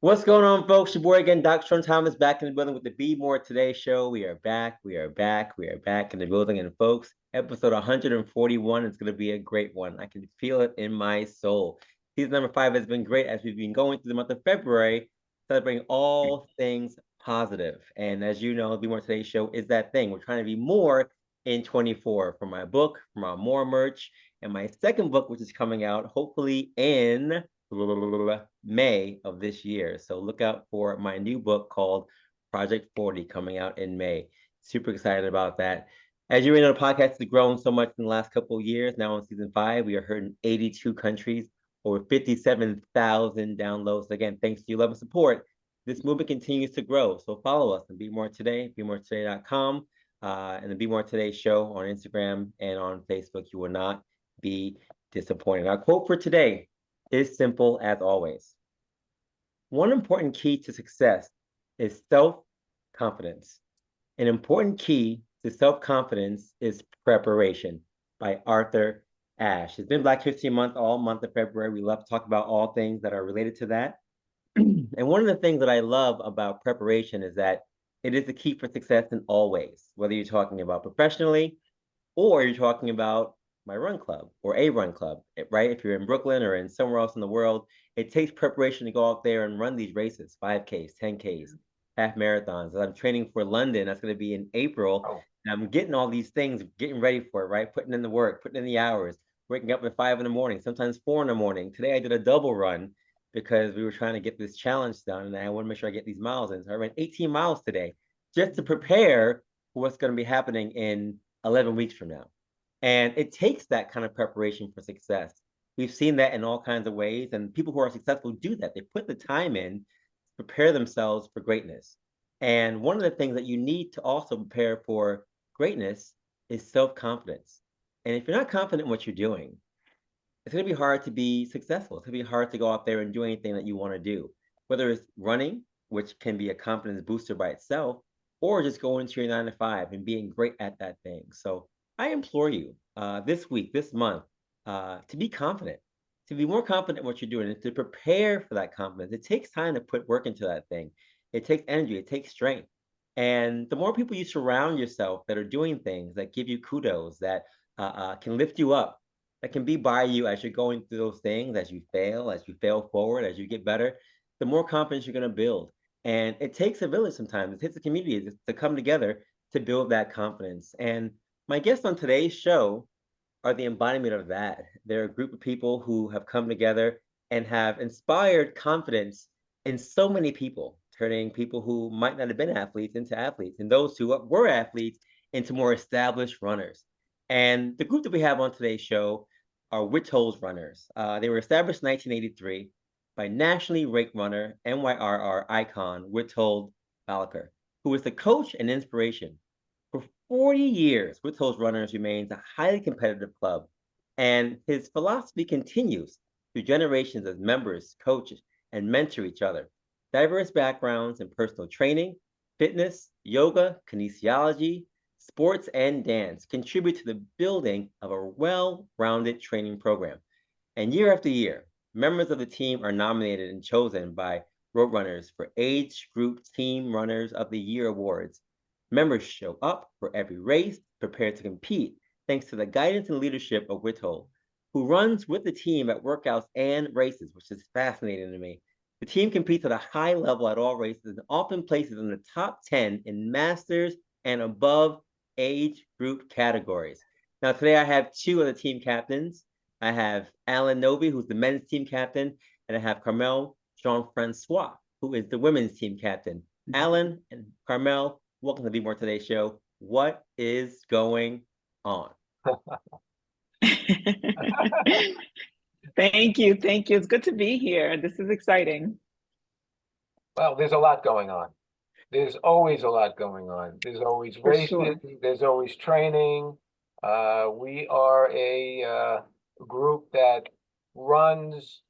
What's going on, folks? Your boy again, Dr. Sean Thomas, back in the building with the Be More Today show. We are back in the building. And folks, episode 141 is going to be a great one. I can feel it in my soul. Season number 5 has been great as we've been going through the month of February, celebrating all things positive. And as you know, the Be More Today show is that thing. We're trying to be more in 24 from my book, from our more merch, and my second book, which is coming out hopefully in May of this year. So look out for my new book called Project 40 coming out in May. Super excited about that. As you know, the podcast has grown so much in the last couple of years. Now in season 5, we are heard in 82 countries, over 57,000 downloads. Again, thanks to your love and support, this movement continues to grow. So follow us on Be More Today, BeMoreToday.com, and the Be More Today show on Instagram and on Facebook. You will not be disappointed. Our quote for today is simple as always. One important key to success is self-confidence. An important key to self-confidence is preparation by Arthur Ashe. It's been Black History Month all month of February. We love to talk about all things that are related to that. And one of the things that I love about preparation is that it is the key for success in all ways, whether you're talking about professionally or you're talking about my run club or a run club, right? If you're in Brooklyn or in somewhere else in the world, it takes preparation to go out there and run these races, 5Ks, 10Ks, half marathons. I'm training for London. That's going to be in April. Oh. And I'm getting all these things, getting ready for it, right? Putting in the work, putting in the hours, waking up at 5 in the morning, sometimes 4 in the morning. Today I did a double run because we were trying to get this challenge done. And I want to make sure I get these miles in. So I ran 18 miles today just to prepare for what's going to be happening in 11 weeks from now. And it takes that kind of preparation for success. We've seen that in all kinds of ways. And people who are successful do that. They put the time in to prepare themselves for greatness. And one of the things that you need to also prepare for greatness is self-confidence. And if you're not confident in what you're doing, it's going to be hard to be successful. It's going to be hard to go out there and do anything that you want to do, whether it's running, which can be a confidence booster by itself, or just going to your 9 to 5 and being great at that thing. So I implore you this week, this month, to be confident, to be more confident in what you're doing, and to prepare for that confidence. It takes time to put work into that thing. It takes energy. It takes strength. And the more people you surround yourself that are doing things that give you kudos, that can lift you up, that can be by you as you're going through those things, as you fail forward, as you get better, the more confidence you're going to build. And it takes a village sometimes. It takes a community to come together to build that confidence. And my guests on today's show are the embodiment of that. They're a group of people who have come together and have inspired confidence in so many people, turning people who might not have been athletes into athletes, and those who were athletes into more established runners. And the group that we have on today's show are Witold runners. They were established in 1983 by nationally ranked runner, NYRR icon, Witold Bialokur, who is the coach and inspiration. For 40 years, Witold Runners remains a highly competitive club, and his philosophy continues through generations as members, coaches, and mentor each other. Diverse backgrounds in personal training, fitness, yoga, kinesiology, sports, and dance contribute to the building of a well-rounded training program. And year after year, members of the team are nominated and chosen by Roadrunners for Age Group Team Runners of the Year awards. Members show up for every race, prepared to compete, thanks to the guidance and leadership of Witold, who runs with the team at workouts and races, which is fascinating to me. The team competes at a high level at all races and often places in the top 10 in masters and above age group categories. Now, today I have two of the team captains. I have Alan Novi, who's the men's team captain, and I have Carmel Jean-Francois, who is the women's team captain. Alan and Carmel, welcome to Be More Today show. What is going on? Thank you. It's good to be here. This is exciting. Well, there's a lot going on. There's always a lot going on. There's always races. Sure. There's always training. We are a group that runs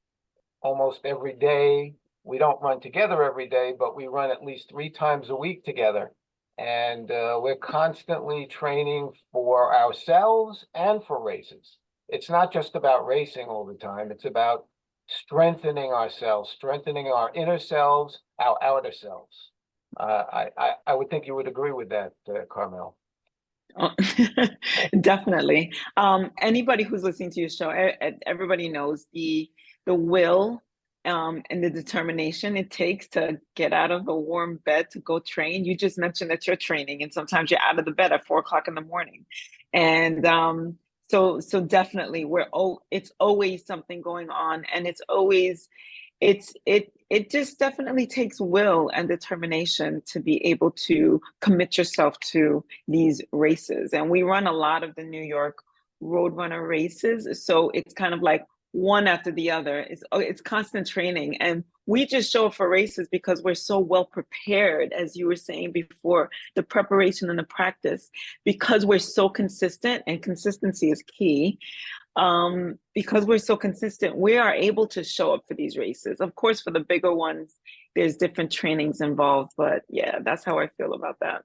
almost every day. We don't run together every day, but we run at least 3 times a week together. And we're constantly training for ourselves and for races. It's not just about racing all the time. It's about strengthening ourselves, strengthening our inner selves, our outer selves. I would think you would agree with that, Carmel. Oh, definitely. Anybody who's listening to your show, everybody knows the will and the determination it takes to get out of a warm bed to go train. You just mentioned that you're training, and sometimes you're out of the bed at 4 o'clock in the morning, and so definitely it's always something going on, and it just definitely takes will and determination to be able to commit yourself to these races. And we run a lot of the New York Roadrunner races, so it's kind of like one after the other. It's constant training, and we just show up for races because we're so well prepared, as you were saying before, the preparation and the practice, because we're so consistent, and consistency is key. Because we're so consistent, we are able to show up for these races. Of course, for the bigger ones, there's different trainings involved, but yeah, that's how I feel about that.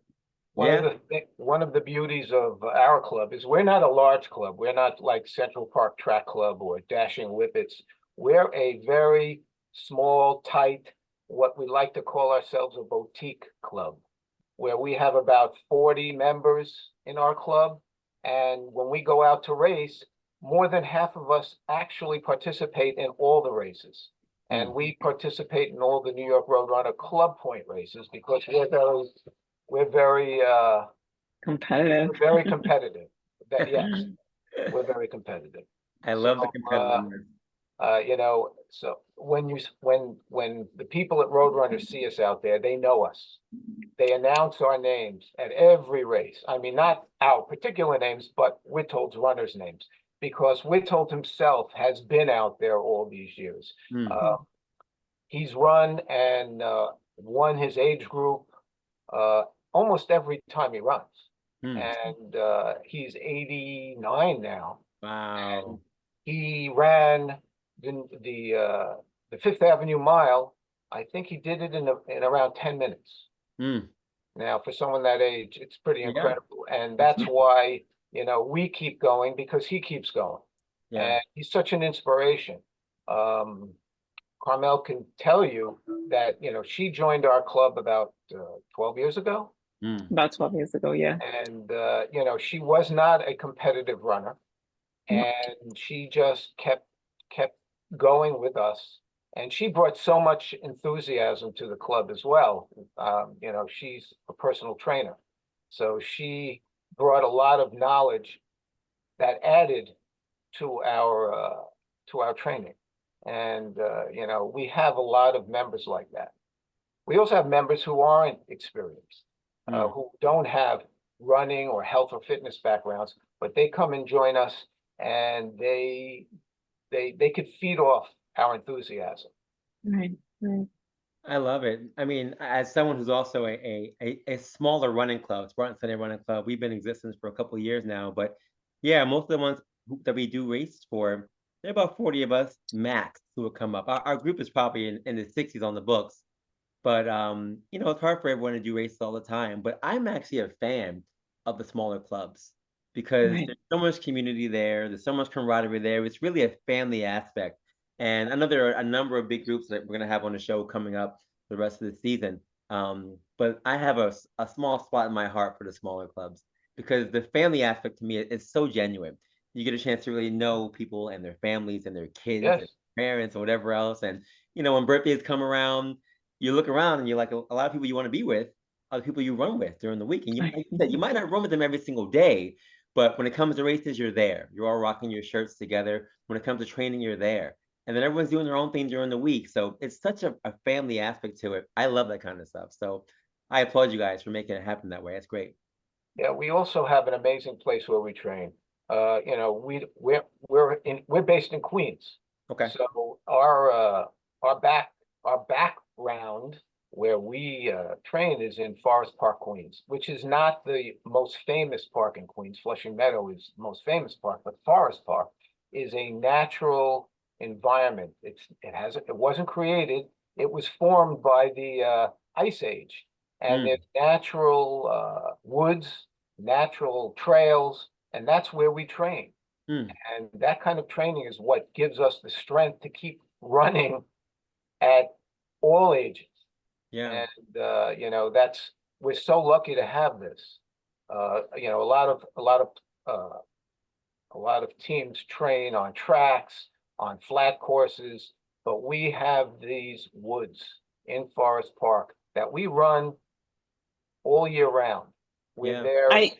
One of the beauties of our club is we're not a large club. We're not like Central Park Track Club or Dashing Whippets. We're a very small, tight, what we like to call ourselves a boutique club, where we have about 40 members in our club. And when we go out to race, more than half of us actually participate in all the races. And we participate in all the New York Roadrunner Club Point races because we're very competitive. We're very competitive. Yes, we're very competitive. I love the competitiveness. You know, so when the people at Roadrunner see us out there, they know us. They announce our names at every race. I mean, not our particular names, but Witold's runners' names, because Witold himself has been out there all these years. He's run and won his age group almost every time he runs. And he's 89 now. Wow. And he ran the Fifth Avenue Mile. I think he did it in around 10 minutes. Now, for someone that age, it's pretty incredible. And that's why, you know, we keep going, because he keeps going. And he's such an inspiration. Carmel can tell you that, you know, she joined our club about 12 years ago. About 12 years ago, yeah. And, you know, she was not a competitive runner. And she just kept going with us. And she brought so much enthusiasm to the club as well. You know, she's a personal trainer. So she brought a lot of knowledge that added to our training. And, you know, we have a lot of members like that. We also have members who aren't experienced, who don't have running or health or fitness backgrounds, but they come and join us, and they could feed off our enthusiasm. Right. I love it. I mean, as someone who's also a smaller running club, Spartan Sunday Running Club, we've been in existence for a couple of years now. But yeah, most of the ones that we do races for, there are about 40 of us max who will come up. Our group is probably in the 60s on the books. But you know, it's hard for everyone to do races all the time. But I'm actually a fan of the smaller clubs because there's so much community there. There's so much camaraderie there. It's really a family aspect. And I know there are a number of big groups that we're going to have on the show coming up the rest of the season. But I have a small spot in my heart for the smaller clubs because the family aspect to me is so genuine. You get a chance to really know people and their families and their kids and parents and whatever else. And, you know, when birthdays come around, you look around and you're like, a lot of people you want to be with are the people you run with during the week. And like you said, you might not run with them every single day, but when it comes to races, you're there. You're all rocking your shirts together. When it comes to training, you're there. And then everyone's doing their own thing during the week. So it's such a family aspect to it. I love that kind of stuff. So I applaud you guys for making it happen that way. That's great. Yeah, we also have an amazing place where we train. You know, we're based in Queens. Okay. So our background where we train is in Forest Park, Queens, which is not the most famous park in Queens. Flushing Meadow is the most famous park, but Forest Park is a natural environment. It wasn't created. It was formed by the Ice Age, and there's natural woods, natural trails, and that's where we train. And that kind of training is what gives us the strength to keep running at all ages. Yeah. And you know, we're so lucky to have this. You know, a lot of teams train on tracks, on flat courses, but we have these woods in Forest Park that we run all year round. We're Yeah. there, right?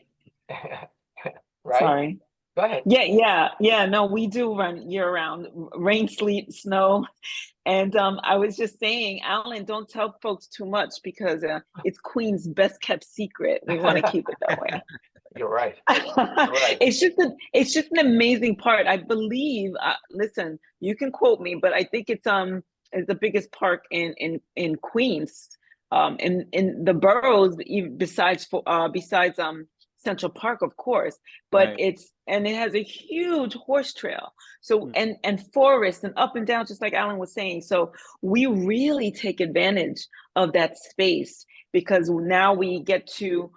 Sorry. Go ahead. Yeah. No, we do run year round, rain, sleet, snow. And I was just saying, Alan, don't tell folks too much because it's Queen's best kept secret. We want to keep it that way. You're right. Right. It's just an amazing part. I believe. Listen, you can quote me, but I think it's the biggest park in Queens, in the boroughs, besides Central Park, of course. But Right. it has a huge horse trail. So and forest and up and down, just like Alan was saying. So we really take advantage of that space because now we get to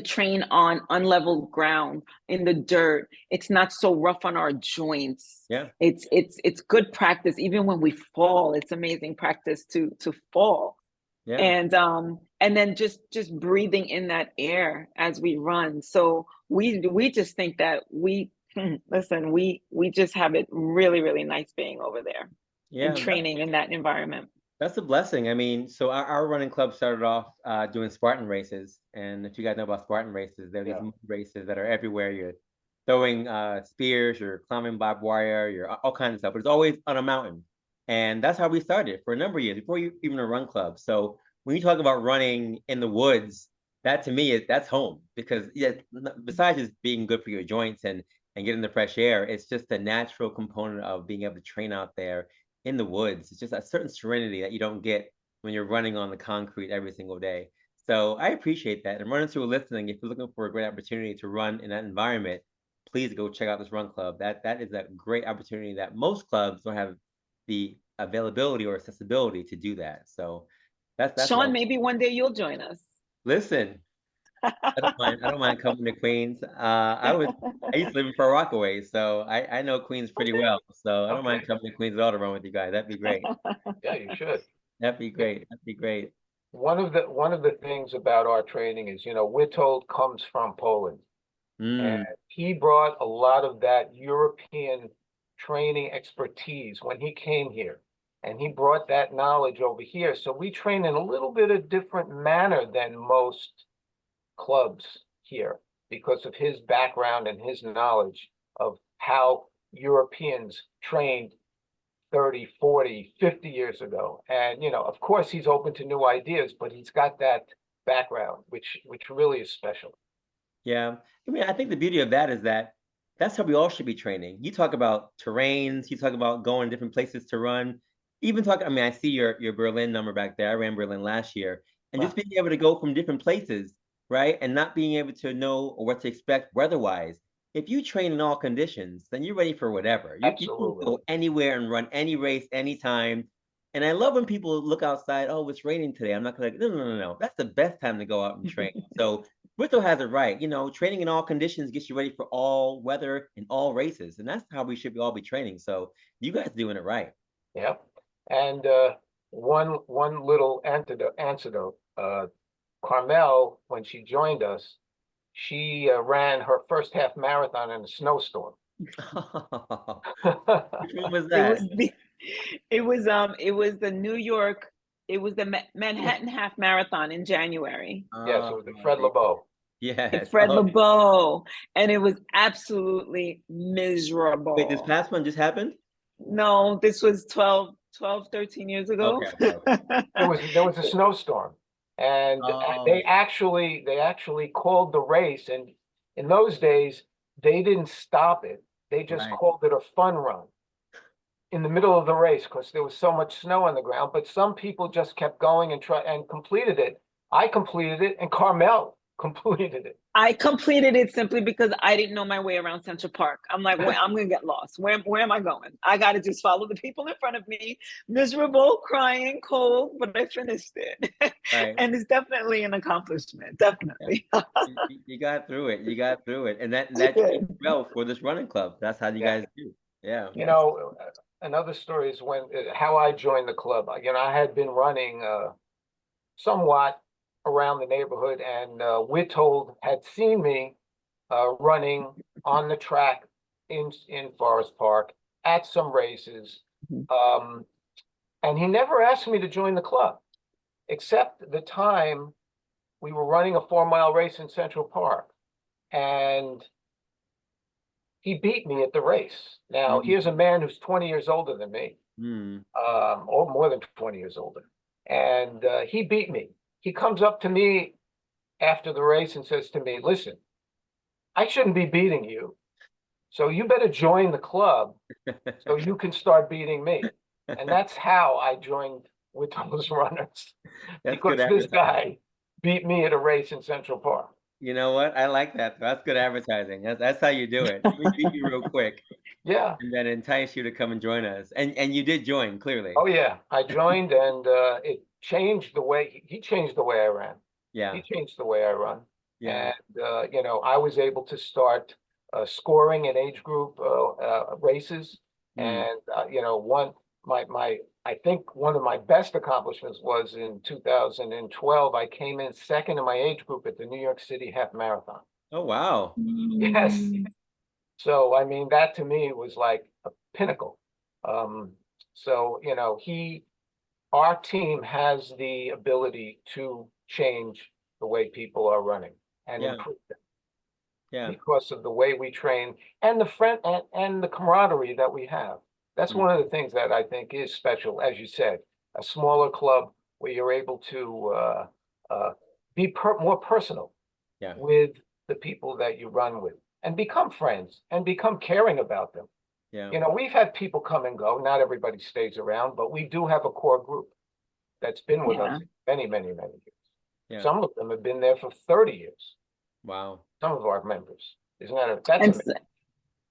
train on unleveled ground in the dirt. It's not so rough on our joints. Yeah. It's good practice. Even when we fall, it's amazing practice to fall. Yeah. And then just breathing in that air as we run. So we just think that listen, we just have it really, really nice being over there Yeah. and training in that environment. That's a blessing. I mean, so our running club started off doing Spartan races. And if you guys know about Spartan races, there are these races that are everywhere. You're throwing spears, you're climbing barbed wire, you're all kinds of stuff, but it's always on a mountain. And that's how we started for a number of years before you even a run club. So when you talk about running in the woods, that to me that's home because besides just being good for your joints and getting the fresh air, it's just a natural component of being able to train out there in the woods. It's just a certain serenity that you don't get when you're running on the concrete every single day. So I appreciate that. And runners who are listening, if you're looking for a great opportunity to run in that environment, please go check out this run club. That is a great opportunity that most clubs don't have the availability or accessibility to do that. So that's Sean, lovely. maybe one day you'll join us. Listen, I don't mind coming to Queens. I used to live in Far Rockaway, so I know Queens pretty well. So I don't mind coming to Queens at all to run with you guys. That'd be great. Yeah, you should. That'd be great. That'd be great. One of the things about our training is, you know, Witold comes from Poland. And he brought a lot of that European training expertise when he came here. And he brought that knowledge over here. So we train in a little bit of different manner than most clubs here because of his background and his knowledge of how Europeans trained 30, 40, 50 years ago. And, you know, of course, he's open to new ideas, but he's got that background, which really is special. Yeah. I mean, I think the beauty of that is that that's how we all should be training. You talk about terrains, you talk about going different places to run. Even talk, I mean, I see your Berlin number back there. I ran Berlin last year. And just being able to go from different places, right? And not being able to know what to expect weather-wise. If you train in all conditions, then you're ready for whatever. You can go anywhere and run any race, anytime. And I love when people look outside, oh, it's raining today. I'm not gonna no. That's the best time to go out and train. So Bristol has it right. You know, training in all conditions gets you ready for all weather and all races. And that's how we should all be training. So you guys doing it right. Yep. And one little antidote, Carmel, when she joined us, she ran her first half marathon in a snowstorm. Which one was that? It was the Manhattan Half Marathon in January. Yes, it was the Fred Lebow. Yes. Fred Lebow. And it was absolutely miserable. Wait, this past one just happened? No, this was 13 years ago. Okay. There was a snowstorm. And they actually called the race, and in those days they didn't stop it. They just called it a fun run in the middle of the race because there was so much snow on the ground. But some people just kept going and completed it. I completed it, and Carmel completed it. I completed it simply because I didn't know my way around Central Park. I'm like, I'm gonna get lost. Where am I going? I got to just follow the people in front of me. Miserable, crying, cold, but I finished it. And it's definitely an accomplishment. Definitely. You got through it. You got through it, and that well for this running club. That's how you guys do. Yeah. You know, another story is when how I joined the club. You know, I had been running somewhat around the neighborhood, and Witold had seen me running on the track in Forest Park at some races. Mhm. And he never asked me to join the club, except the time we were running a 4-mile race in Central Park. And he beat me at the race. Now, Mm. here's a man who's 20 years older than me, Mm. or more than 20 years older. And he beat me. He comes up to me after the race and says to me, listen, I shouldn't be beating you. So you better join the club so you can start beating me. And that's how I joined with those runners, That's good because this advertising. guy beat me at a race in Central Park. You know what? I like that. That's good advertising. That's how you do it. Let me beat you real quick Yeah. and then entice you to come and join us. And you did join, clearly. Oh, yeah. I joined, and it changed the way he changed the way I ran. Yeah. He changed the way I run. Yeah. And, you know, I was able to start scoring in age group races. Mm. And, you know, I think one of my best accomplishments was in 2012. I came in second in my age group at the New York City Half Marathon. Oh, wow. Yes. So, I mean, that to me was like a pinnacle. Um, so, you know, our team has the ability to change the way people are running and Yeah. improve them Yeah. because of the way we train and and the camaraderie that we have. That's Mm. one of the things that I think is special, as you said, a smaller club where you're able to uh, be more personal Yeah. with the people that you run with and become friends and become caring about them. Yeah. You know, we've had people come and go. Not everybody stays around, but we do have a core group that's been with Yeah. us many, many, many years. Yeah. Some of them have been there for 30 years. Wow. Some of our members. Isn't that that's And amazing?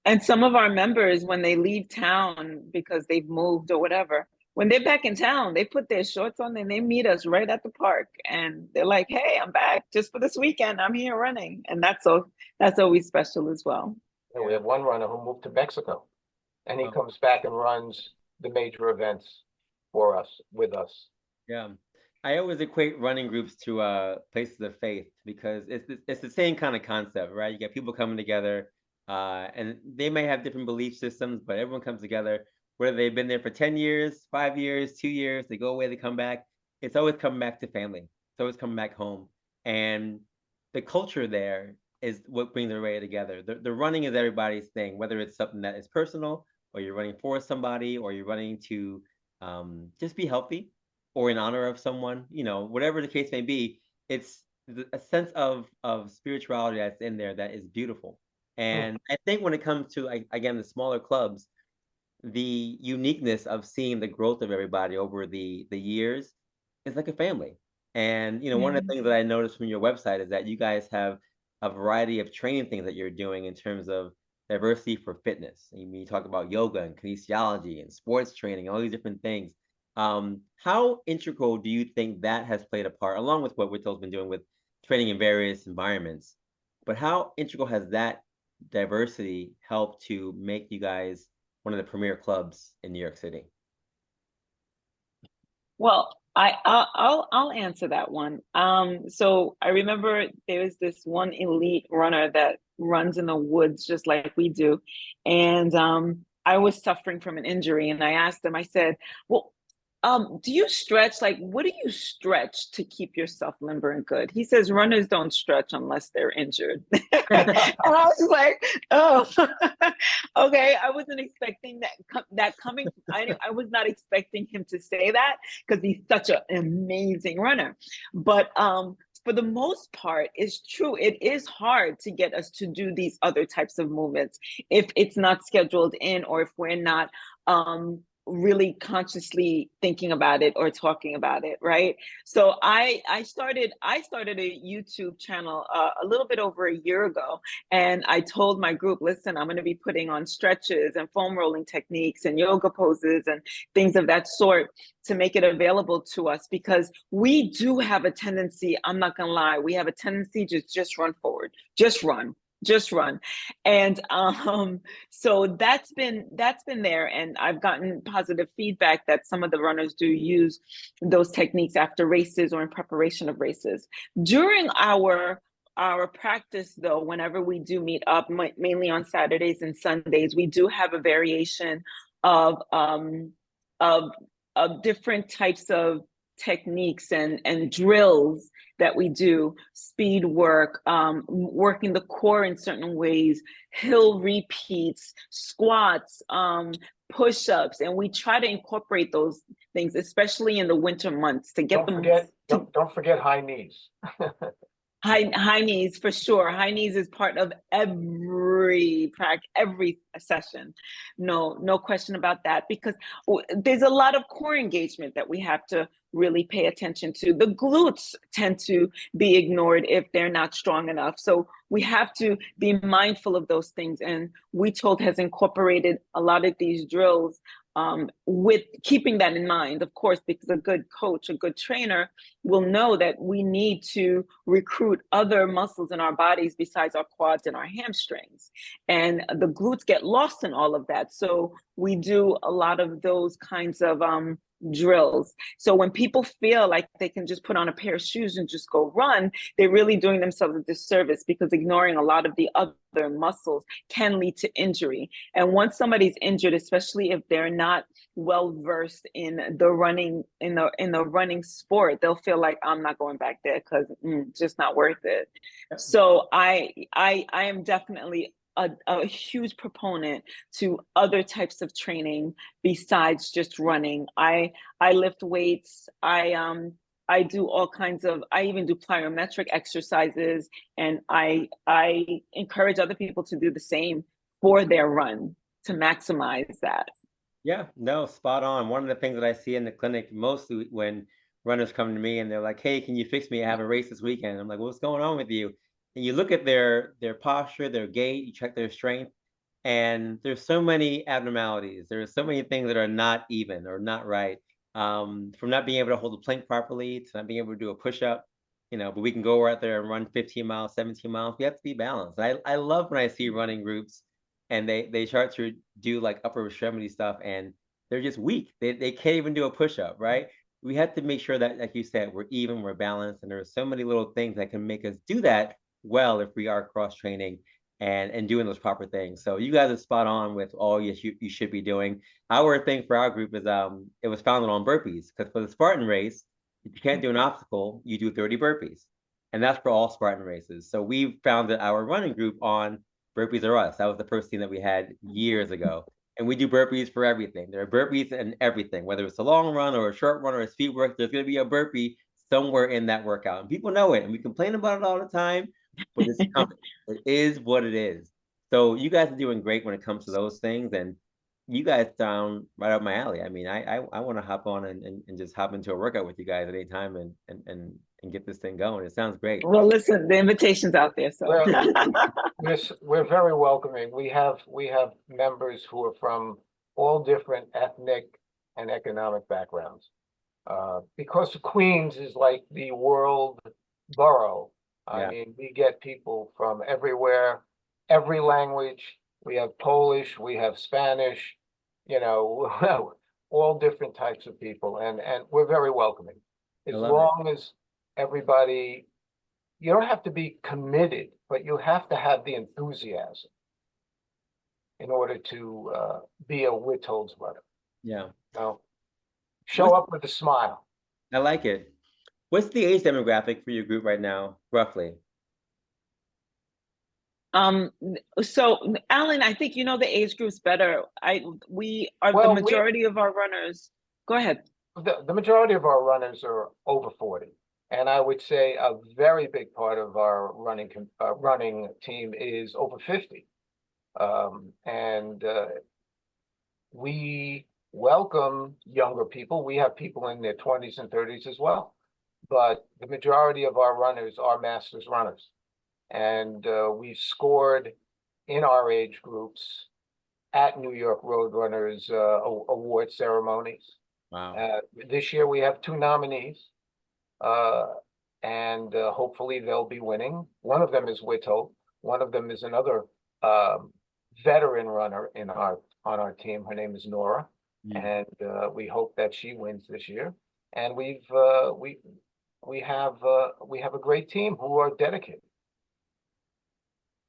and some of our members, when they leave town because they've moved or whatever, when they're back in town, they put their shorts on and they meet us right at the park, and they're like, "Hey, I'm back just for this weekend. I'm here running," and that's always special as well. You know, we have one runner who moved to Mexico, and he Oh, comes back and runs the major events for us, with us. yeah. I always equate running groups to places of faith because it's the same kind of concept, right? You get people coming together, and they may have different belief systems, but everyone comes together, whether they've been there for 10 years, 5 years, 2 years, they go away, they come back. It's always coming back to family. It's always coming back home. And the culture there is what brings everybody together. The running is everybody's thing, whether it's something that is personal, or you're running for somebody, or you're running to just be healthy or in honor of someone, whatever the case may be, it's a sense of spirituality that's in there that is beautiful. Hmm. And I think when it comes to, like, again, the smaller clubs, the uniqueness of seeing the growth of everybody over the years is like a family. And one Yeah. of the things that I noticed from your website is that you guys have a variety of training things that you're doing in terms of diversity for fitness. You talk about yoga and kinesiology and sports training, all these different things. How integral do you think that has played a part, along with what Witold's been doing with training in various environments? But how integral has that diversity helped to make you guys one of the premier clubs in New York City? Well, I'll answer that one. So I remember there was this one elite runner that runs in the woods just like we do, and I was suffering from an injury, and I asked him. I said, "Well, do you stretch? Like, what do you stretch to keep yourself limber and good?" He says, "Runners don't stretch unless they're injured." And I was like, "Oh, okay." I wasn't expecting that coming. I was not expecting him to say that because he's such an amazing runner. But for the most part, it's true. It is hard to get us to do these other types of movements if it's not scheduled in, or if we're not really consciously thinking about it or talking about it, right? So I started a YouTube channel a little bit over a year ago, and I told my group, listen, I'm going to be putting on stretches and foam rolling techniques and yoga poses and things of that sort to make it available to us, because we do have a tendency, I'm not going to lie, we have a tendency to just run forward, just run. just run. And so that's been there, and I've gotten positive feedback that some of the runners do use those techniques after races or in preparation of races. During our practice, though, whenever we do meet up, mainly on Saturdays and Sundays, we do have a variation of of different types of techniques and drills that we do, speed work, working the core in certain ways, hill repeats, squats, push-ups, and we try to incorporate those things, especially in the winter months, to get don't forget high knees. High knees for sure. High knees is part of every session. No question about that, because there's a lot of core engagement that we have to really pay attention to. The glutes tend to be ignored if they're not strong enough. So we have to be mindful of those things. And Witold has incorporated a lot of these drills with keeping that in mind, of course, because a good coach, a good trainer will know that we need to recruit other muscles in our bodies besides our quads and our hamstrings. And the glutes get lost in all of that. So we do a lot of those kinds of drills. So when people feel like they can just put on a pair of shoes and just go run, they're really doing themselves a disservice, because ignoring a lot of the other muscles can lead to injury. And once somebody's injured, especially if they're not well versed in the running running sport, they'll feel like, I'm not going back there because it's just not worth it. So I am definitely a huge proponent to other types of training besides just running. I lift weights. I do all kinds of, I even do plyometric exercises, and I encourage other people to do the same for their run to maximize that. Yeah, no, spot on. One of the things that I see in the clinic mostly when runners come to me and they're like, "Hey, can you fix me? I have a race this weekend." I'm like, "What's going on with you?" And you look at their posture, their gait, you check their strength, and there's so many abnormalities. There's so many things that are not even or not right. From not being able to hold a plank properly to not being able to do a push-up, but we can go out there and run 15 miles, 17 miles. We have to be balanced. I love when I see running groups and they start to do like upper extremity stuff and they're just weak. They can't even do a push-up, right? We have to make sure that, like you said, we're even, we're balanced, and there are so many little things that can make us do that well if we are cross-training and doing those proper things. So you guys are spot on with all you should be doing. Our thing for our group is it was founded on burpees, because for the Spartan race, if you can't do an obstacle, you do 30 burpees. And that's for all Spartan races. So we founded our running group on Burpees Are Us. That was the first thing that we had years ago. And we do burpees for everything. There are burpees in everything, whether it's a long run or a short run or a speed work, there's going to be a burpee somewhere in that workout. And people know it. And we complain about it all the time, but it's coming. It is what it is. So you guys are doing great when it comes to those things. And you guys sound right up my alley. I mean, I want to hop on and just hop into a workout with you guys at any time and get this thing going. It sounds great. Well, listen, the invitation's out there. So yes, we're very welcoming. We have members who are from all different ethnic and economic backgrounds. Because Queens is like the world borough. I mean, we get people from everywhere, every language. We have Polish, we have Spanish, all different types of people, and we're very welcoming. As long as everybody, you don't have to be committed, but you have to have the enthusiasm in order to be a Witold's runner. Yeah. So show up with a smile. I like it. What's the age demographic for your group right now, roughly? So Alan, I think you know the age groups better. We are the majority of our runners. Go ahead. The majority of our runners are over 40. And I would say a very big part of our running team is over 50. We welcome younger people. We have people in their 20s and 30s as well. But the majority of our runners are masters runners. And we've scored in our age groups at New York Roadrunners award ceremonies. Wow. This year we have 2 nominees. And hopefully they'll be winning. One of them is Witold. One of them is another veteran runner on our team. Her name is Nora, and we hope that she wins this year. And we have a great team who are dedicated.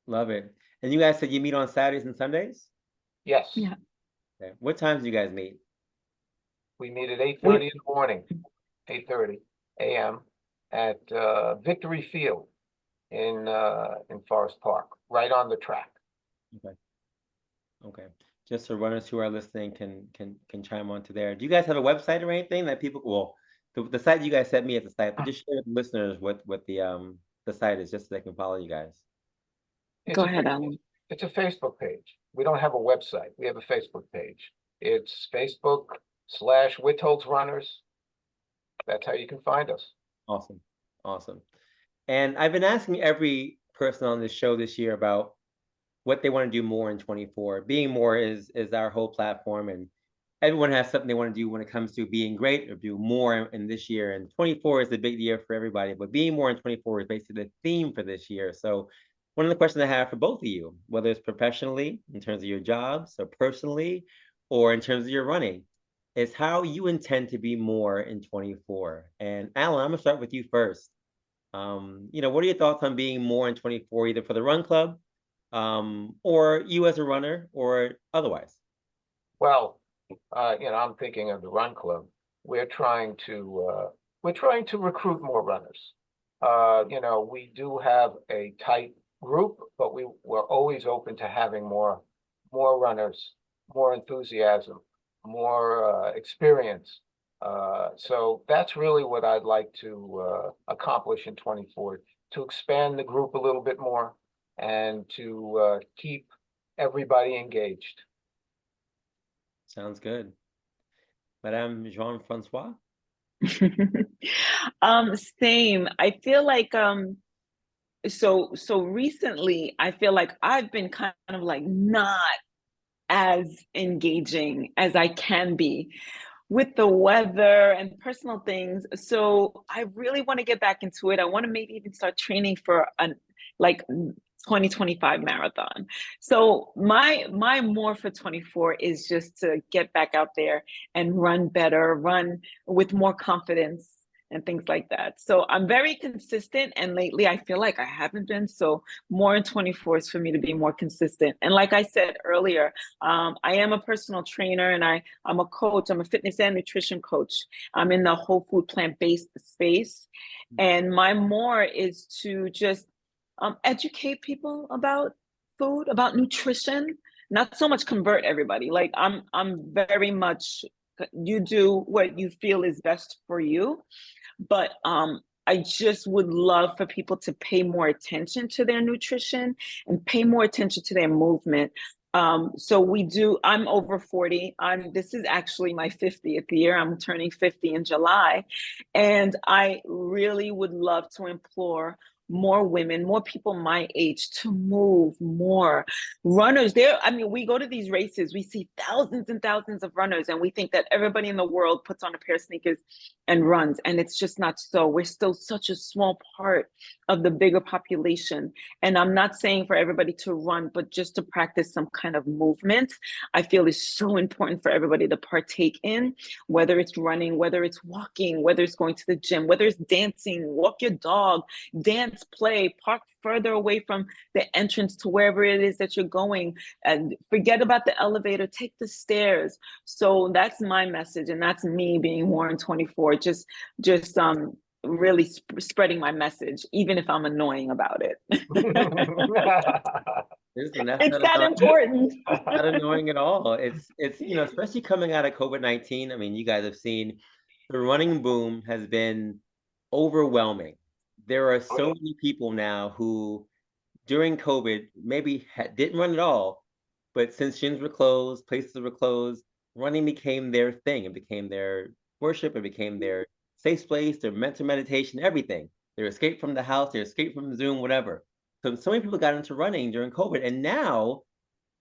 Love it. And you guys said you meet on Saturdays and Sundays? Yes. Yeah. Okay. What times do you guys meet? We meet at 8:30 in the morning, 8:30 a.m. at Victory Field in Forest Park, right on the track. Okay. Okay. Just so runners who are listening can chime onto there. Do you guys have a website or anything that people, well, the site you guys sent me is a site, but just share with the listeners what the site is, just so they can follow you guys. Go ahead, Alan. It's a Facebook page. We don't have a website. We have a Facebook page. It's Facebook/Witold's Runners. That's how you can find us. Awesome. Awesome. And I've been asking every person on this show this year about what they want to do more in 24. Being more is our whole platform, and everyone has something they want to do when it comes to being great or do more in this year. And 24 is the big year for everybody, but being more in 24 is basically the theme for this year. So one of the questions I have for both of you, whether it's professionally in terms of your jobs or personally, or in terms of your running, is how you intend to be more in 24. And Alan, I'm gonna start with you first. What are your thoughts on being more in 24, either for the run club, or you as a runner, or otherwise? Well, I'm thinking of the run club. We're trying to recruit more runners. We do have a tight group, but we're always open to having more runners, more enthusiasm, more experience. So that's really what I'd like to accomplish in 24, to expand the group a little bit more and to keep everybody engaged. Sounds good. Madame Jean-Francois? Same. I feel like so recently I feel like I've been kind of like not as engaging as I can be with the weather and personal things. So I really want to get back into it. I want to maybe even start training for an like 2025 marathon. So my more for 24 is just to get back out there and run better, run with more confidence and things like that. So I'm very consistent, and lately I feel like I haven't been. So more in 24 is for me to be more consistent. And like I said earlier, I am a personal trainer, and I'm a coach. I'm a fitness and nutrition coach. I'm in the whole food plant-based space. And my more is to just educate people about food, about nutrition, not so much convert everybody. Like I'm very much, you do what you feel is best for you. But I just would love for people to pay more attention to their nutrition and pay more attention to their movement. So I'm over 40. This is actually my 50th year. I'm turning 50 in July. And I really would love to implore more women, more people my age to move more. Runners, we go to these races, we see thousands and thousands of runners, and we think that everybody in the world puts on a pair of sneakers and runs. And it's just not so. We're still such a small part of the bigger population. And I'm not saying for everybody to run, but just to practice some kind of movement, I feel is so important for everybody to partake in, whether it's running, whether it's walking, whether it's going to the gym, whether it's dancing, walk your dog, dance, play, park further away from the entrance to wherever it is that you're going, and forget about the elevator, take the stairs. So that's my message, and that's me being more in 24, just really spreading my message, even if I'm annoying about it. Listen, it's that important. Not annoying at all. It's especially coming out of COVID-19. I mean, you guys have seen the running boom has been overwhelming. There are so many people now who, during COVID, maybe didn't run at all, but since gyms were closed, places were closed, running became their thing. It became their worship. It became their safe space, their mental meditation, everything. Their escape from the house, their escape from Zoom, whatever. So many people got into running during COVID, and now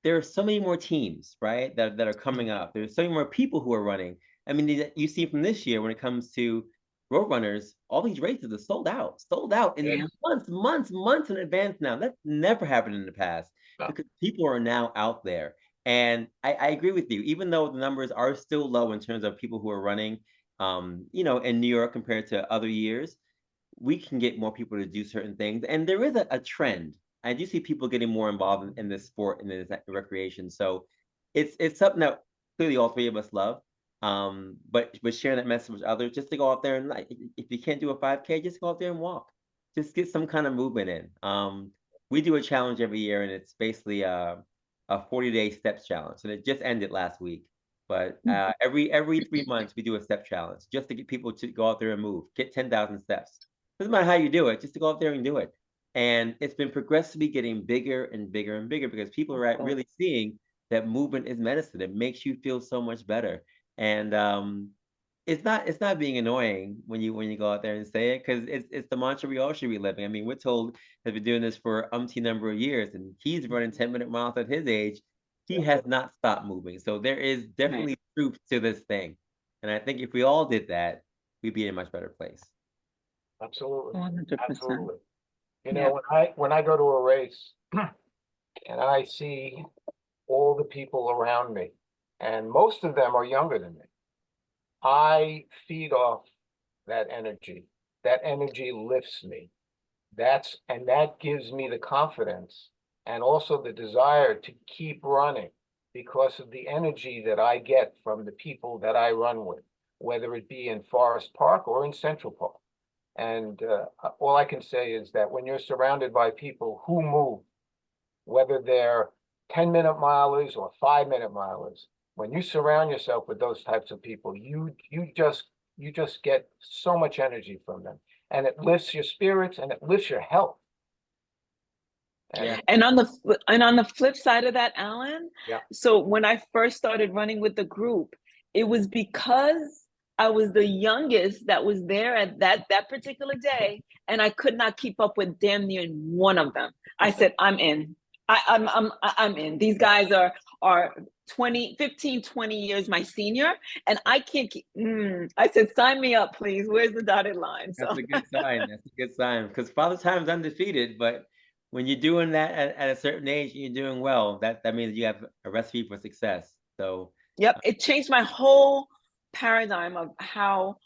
there are so many more teams, right, that are coming up. There's so many more people who are running. I mean, you see from this year when it comes to road runners, all these races are sold out in months in advance now. That's never happened in the past because people are now out there. And I agree with you, even though the numbers are still low in terms of people who are running, in New York compared to other years, we can get more people to do certain things. And there is a trend. I do see people getting more involved in this sport and this recreation. So it's something that clearly all three of us love. But sharing that message with others, just to go out there and, like, if you can't do a 5K, just go out there and walk. Just get some kind of movement in. We do a challenge every year, and it's basically a 40-day steps challenge, and it just ended last week. But every 3 months we do a step challenge just to get people to go out there and move, get 10,000 steps. Doesn't matter how you do it, just to go out there and do it. And it's been progressively getting bigger and bigger and bigger because people are really seeing that movement is medicine. It makes you feel so much better. And it's not being annoying when you go out there and say it, because it's the mantra we all should be living. I mean, Witold has been doing this for umpteen number of years, and he's running 10-minute miles at his age. He has not stopped moving. So there is definitely truth to this thing. And I think if we all did that, we'd be in a much better place. Absolutely. 100%. Absolutely. You know, when I go to a race and I see all the people around me, and most of them are younger than me, I feed off that energy. That energy lifts me. That gives me the confidence and also the desire to keep running because of the energy that I get from the people that I run with, whether it be in Forest Park or in Central Park. And all I can say is that when you're surrounded by people who move, whether they're 10-minute milers or 5-minute milers, when you surround yourself with those types of people, you just get so much energy from them, and it lifts your spirits and it lifts your health. And on the flip side of that, Alan, Yeah. so when I first started running with the group, it was because I was the youngest that was there at that particular day, and I could not keep up with damn near one of them. I said, I'm in. I'm in. These guys are 15, 20 years my senior, and I can't keep. I said, sign me up, please. Where's the dotted line? So That's a good sign. That's a good sign, because Father Time's undefeated, but when you're doing that at a certain age and you're doing well, that means you have a recipe for success. So yep, it changed my whole paradigm of how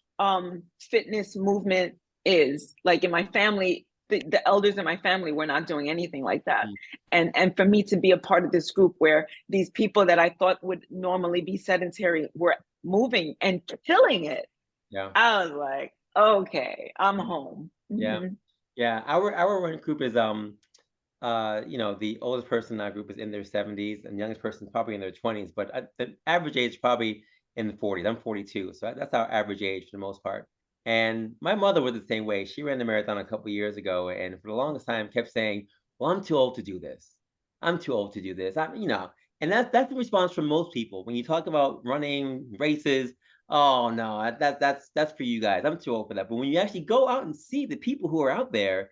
fitness movement is. Like in my family, the elders in my family were not doing anything like that. And for me to be a part of this group where these people that I thought would normally be sedentary were moving and killing it, I was like, okay, I'm home. Yeah. Our run group is the oldest person in our group is in their 70s, and the youngest person is probably in their 20s, but the average age is probably in the 40s. I'm 42, so that's our average age for the most part. And my mother was the same way. She ran the marathon a couple years ago, and for the longest time kept saying, "Well, I'm too old to do this. I'm too old to do this." And that's the response from most people when you talk about running races. Oh no, that's for you guys. I'm too old for that. But when you actually go out and see the people who are out there,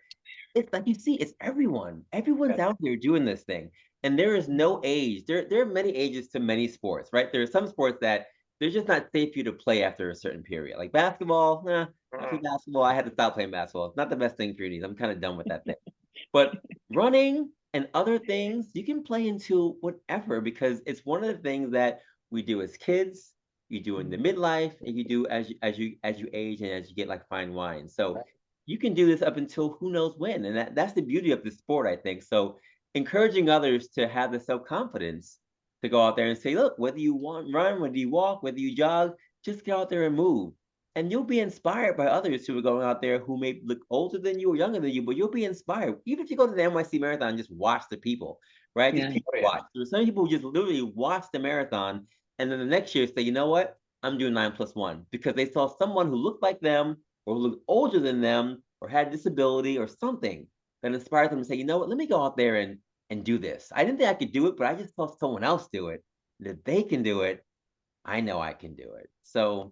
it's like you see, it's everyone. Everyone's out there doing this thing. And there is no age. There are many ages to many sports, right? There are some sports that they're just not safe for you to play after a certain period. Like basketball, after basketball, I had to stop playing basketball. It's not the best thing for your knees. I'm kind of done with that thing. But running and other things, you can play into whatever, because it's one of the things that we do as kids, you do in the midlife, and you do as you age and as you get like fine wine. So you can do this up until who knows when. And that's the beauty of the sport, I think. So encouraging others to have the self-confidence to go out there and say, look, whether you run, whether you walk, whether you jog, just get out there and move. And you'll be inspired by others who are going out there who may look older than you or younger than you, but you'll be inspired. Even if you go to the NYC marathon and just watch the people, right? Just people watch. There's some people who just literally watch the marathon, and then the next year say, you know what? I'm doing 9+1, because they saw someone who looked like them or looked older than them or had disability or something that inspired them to say, you know what, let me go out there and do this. I didn't think I could do it, but I just saw someone else do it. And if they can do it, I know I can do it. So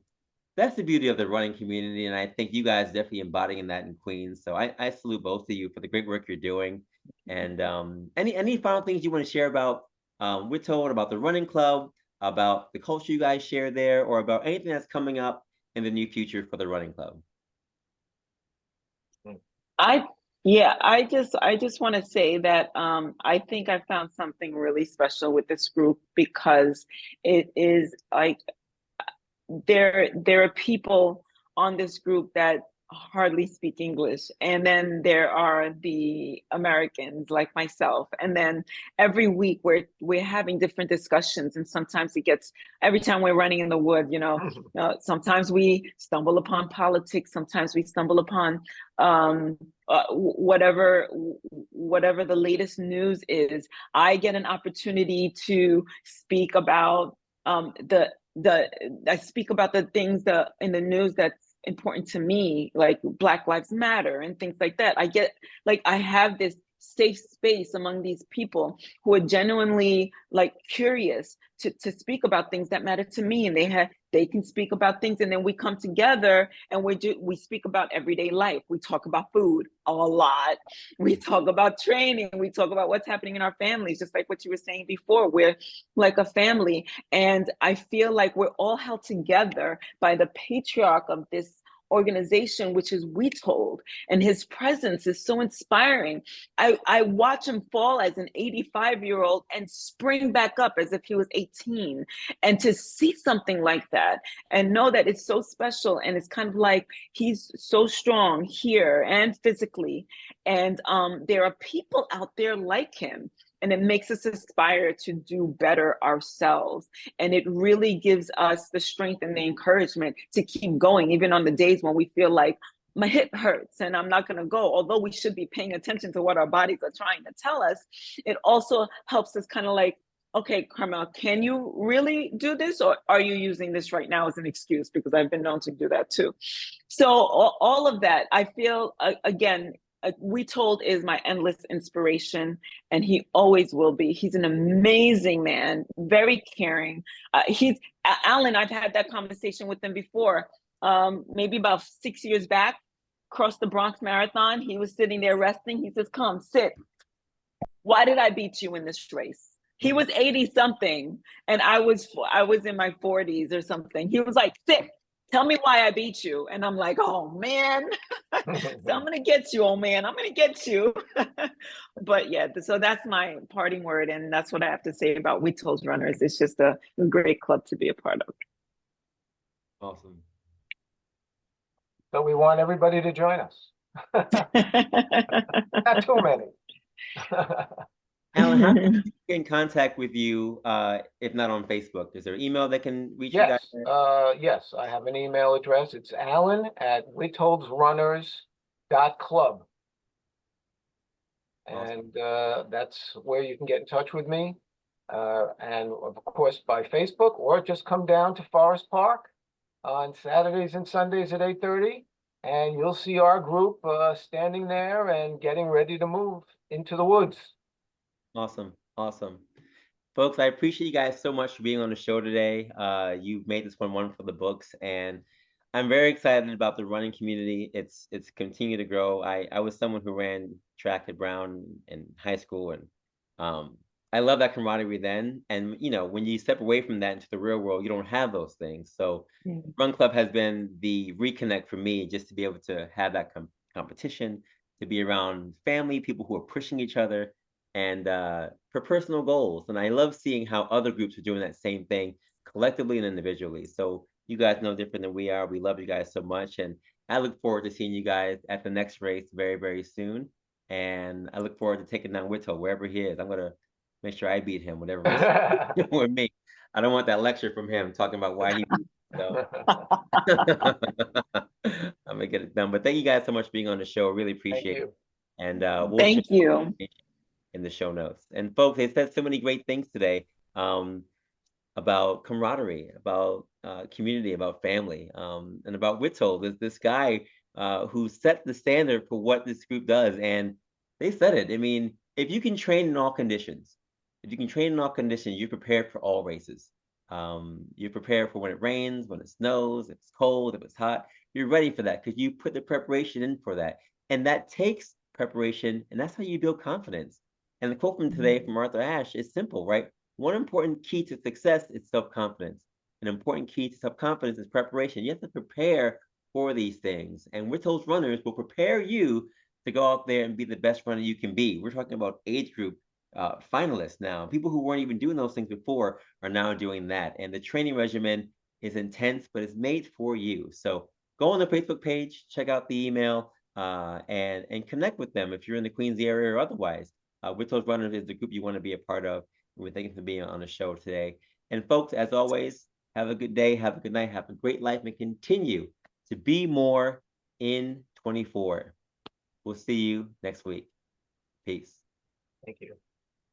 that's the beauty of the running community. And I think you guys definitely embodying that in Queens. So I salute both of you for the great work you're doing. And any final things you want to share about Witold, about the running club, about the culture you guys share there, or about anything that's coming up in the near future for the running club? I just want to say that I think I found something really special with this group because it is like there are people on this group that hardly speak English, and then there are the Americans like myself, and then every week we're having different discussions, and sometimes it gets every time we're running in the woods, sometimes we stumble upon politics, sometimes we stumble upon whatever the latest news is. I get an opportunity to speak about the I speak about the things that in the news that's important to me, like Black Lives Matter and things like that. I have this safe space among these people who are genuinely like curious to speak about things that matter to me, and they can speak about things, and then we come together and we speak about everyday life. We talk about food a lot. We talk about training. We talk about what's happening in our families, just like what you were saying before. We're like a family, and I feel like we're all held together by the patriarch of this organization, which is Witold, and his presence is so inspiring. I watch him fall as an 85-year-old and spring back up as if he was 18. And to see something like that and know that it's so special, and it's kind of like he's so strong here and physically, and there are people out there like him, and it makes us aspire to do better ourselves. And it really gives us the strength and the encouragement to keep going, even on the days when we feel like my hip hurts and I'm not going to go. Although we should be paying attention to what our bodies are trying to tell us, it also helps us kind of like, okay, Carmel, can you really do this? Or are you using this right now as an excuse? Because I've been known to do that too. So all of that, I feel, again, Witold is my endless inspiration, and he always will be. He's an amazing man, very caring. Alan, I've had that conversation with him before, maybe about 6 years back, across the Bronx Marathon. He was sitting there resting. He says, come, sit. Why did I beat you in this race? He was 80 something, and I was in my 40s or something. He was like, sit. Tell me why I beat you. And I'm like, oh man, so I'm gonna get you, old man. I'm gonna get you. But yeah, so that's my parting word, and that's what I have to say about Witold's Runners. It's just a great club to be a part of. Awesome. So we want everybody to join us. Not too many. Alan, how can we get in contact with you if not on Facebook? Is there an email that can reach you guys? Yes, I have an email address. It's alan@witoldsrunners.club. And that's where you can get in touch with me. And of course by Facebook, or just come down to Forest Park on Saturdays and Sundays at 8:30. And you'll see our group standing there and getting ready to move into the woods. Awesome. Awesome. Folks, I appreciate you guys so much for being on the show today. You've made this one for the books, and I'm very excited about the running community. It's continued to grow. I was someone who ran track at Brown in high school, and I love that camaraderie then. And when you step away from that into the real world, you don't have those things. So Run Club has been the reconnect for me, just to be able to have that competition, to be around family, people who are pushing each other, and for personal goals. And I love seeing how other groups are doing that same thing collectively and individually. So you guys know different than we are. We love you guys so much. And I look forward to seeing you guys at the next race very, very soon. And I look forward to taking down Witold wherever he is. I'm going to make sure I beat him, whatever race with me. I don't want that lecture from him talking about why he beat me. So I'm going to get it done. But thank you guys so much for being on the show. Really appreciate it. And we'll thank you. In the show notes. And folks, they said so many great things today about camaraderie, about community, about family, and about Witold, this guy who set the standard for what this group does. And they said it. I mean, if you can train in all conditions, you're prepared for all races. You're prepared for when it rains, when it snows, if it's cold, if it's hot. You're ready for that because you put the preparation in for that. And that takes preparation, and that's how you build confidence. And the quote from today from Arthur Ashe is simple, right? One important key to success is self-confidence. An important key to self-confidence is preparation. You have to prepare for these things. And Witold's Runners will prepare you to go out there and be the best runner you can be. We're talking about age group finalists now. People who weren't even doing those things before are now doing that. And the training regimen is intense, but it's made for you. So go on the Facebook page, check out the email, and connect with them if you're in the Queens area or otherwise. Witold Runners is the group you want to be a part of. We thank you for being on the show today. And folks, as always, have a good day, have a good night, have a great life, and continue to be more in 24. We'll see you next week. Peace. Thank you.